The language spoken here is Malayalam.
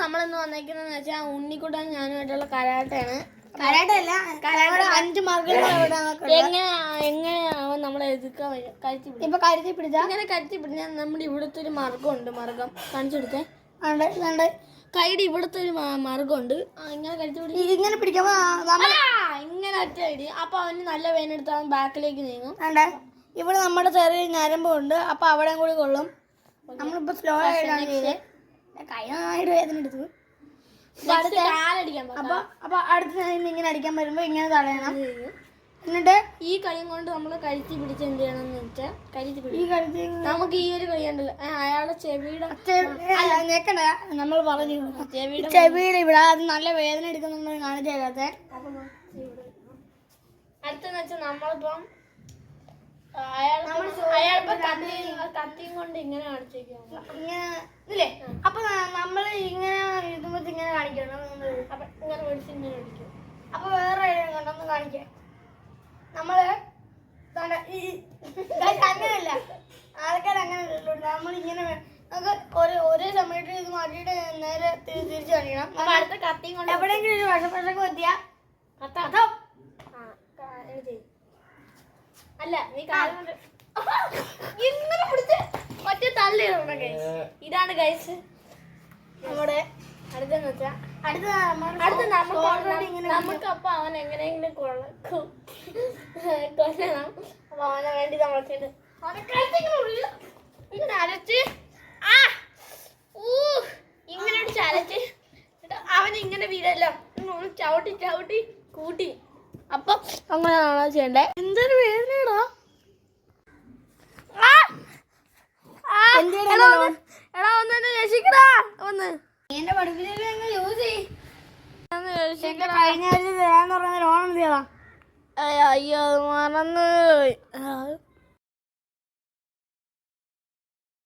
നമ്മളെന്ന് വന്നേക്കുന്നതെന്ന് വെച്ചാൽ ഉണ്ണിക്കുട്ടൻ ഞാനുമായിട്ടുള്ള കരാട്ടയാണ്. കരാട്ടല്ല, 5 മാർക്കുകൾ. എങ്ങനെയാവും നമ്മളെ എതിർക്കാൻ ഇപ്പൊ കരുത്തി പിടിച്ചാ ഇങ്ങനെ കരുത്തി പിടിച്ചാൽ നമ്മുടെ ഇവിടുത്തെ ഒരു മർഗമുണ്ട്. മർഗം കാണിച്ചെടുത്തേ. കൈയുടെ ഇവിടുത്തെ ഒരു മർഗമുണ്ട്. ഇങ്ങനെ കരുത്തി പിടിച്ച് ഇങ്ങനെ പിടിക്കുമ്പോ ഇങ്ങനെ ഒറ്റ ഇടി. അപ്പൊ അവന് നല്ല വേനെടുത്ത് അവൻ ബാക്കിലേക്ക് നീങ്ങും. ഇവിടെ നമ്മുടെ ചെറിയ ഞരമ്പുണ്ട്, അപ്പൊ അവിടെ കൂടി കൊള്ളും. നമ്മളിപ്പോ സ്ലോ ആയിട്ടാണ് ചെയ്തത്. കൈ നന്നായിട്ട് വേദന എടുത്തു. അപ്പൊ അടുത്ത ഇങ്ങനെ അടിക്കാൻ വരുമ്പോ ഇങ്ങനെ തടയണം. എന്നിട്ട് ഈ കൈയും കൊണ്ട് നമ്മൾ കഴുത്തി പിടിച്ച് എന്ത് ചെയ്യണം എന്ന് വെച്ചാൽ കഴുത്തി നമുക്ക് ഈ ഒരു കൈ ഉണ്ടല്ലോ, അയാളുടെ ചെവിയുടെ ഞെക്കണ്ട, നമ്മൾ പറഞ്ഞു ചെവിയുടെ ഇവിടെ അത് നല്ല വേദന എടുക്കുന്നുണ്ട് കാണിച്ചു തരാത്തെ. അടുത്തെന്ന് വെച്ചാൽ നമ്മളിപ്പം കത്തിയും കൊണ്ട് ഇങ്ങനെ കാണിച്ചേക്കാം. ഇങ്ങനെ ഇല്ലേ? അപ്പൊ നമ്മള് ഇങ്ങനെ ഇതുമ്പോ ഇങ്ങനെ കാണിക്കണം. അപ്പൊ ഇങ്ങനെ മേടിച്ച് ഇങ്ങനെ അടിക്കും. അപ്പൊ വേറെ കണ്ടൊന്ന് കാണിക്കാം. നമ്മള് അങ്ങനെയല്ല, ആൾക്കാർ അങ്ങനെ നമ്മളിങ്ങനെ ഒരേ സമയത്ത് ഇത് മാറ്റിയിട്ട് നേരെ തിരിച്ചു കാണിക്കണം. അടുത്ത കത്തിയും കൊണ്ട് എവിടെയെങ്കിലും ഒരു വശപ്പശക്ക് എത്തിയാ അല്ല, നീ കാലുകൊണ്ട് ഇങ്ങനെ പിടിച്ച് മറ്റേ തള്ളി ഇതാണ് ഗൈസ് നമ്മുടെ അടുത്തെന്ന് വെച്ചാ നമുക്കപ്പൊ അവൻ എങ്ങനെയെങ്കിലും കൊല്ലണം. അപ്പൊ അവനെ വേണ്ടി നമ്മൾക്ക് ഇങ്ങനെ അരച്ച് ഇങ്ങനെ അടിച്ച് അരച്ച് അവൻ ഇങ്ങനെ വീടല്ലോ ചവിട്ടി ചവിട്ടി കൂട്ടി. അപ്പൊ അങ്ങനെയാണോ ചെയ്യണ്ടേ? എന്തൊരു വേദനയാണോ? എടാ ഒന്ന് രക്ഷിക്കടാ. ഒന്ന് എന്റെ പഠിപ്പിച്ച യൂസ് ചെയ്യ. കഴിഞ്ഞ ആഴ്ച തരാന്ന് പറഞ്ഞ ലോൺ എന്ത് ചെയ്യണം? അയ്യോ മറന്നു.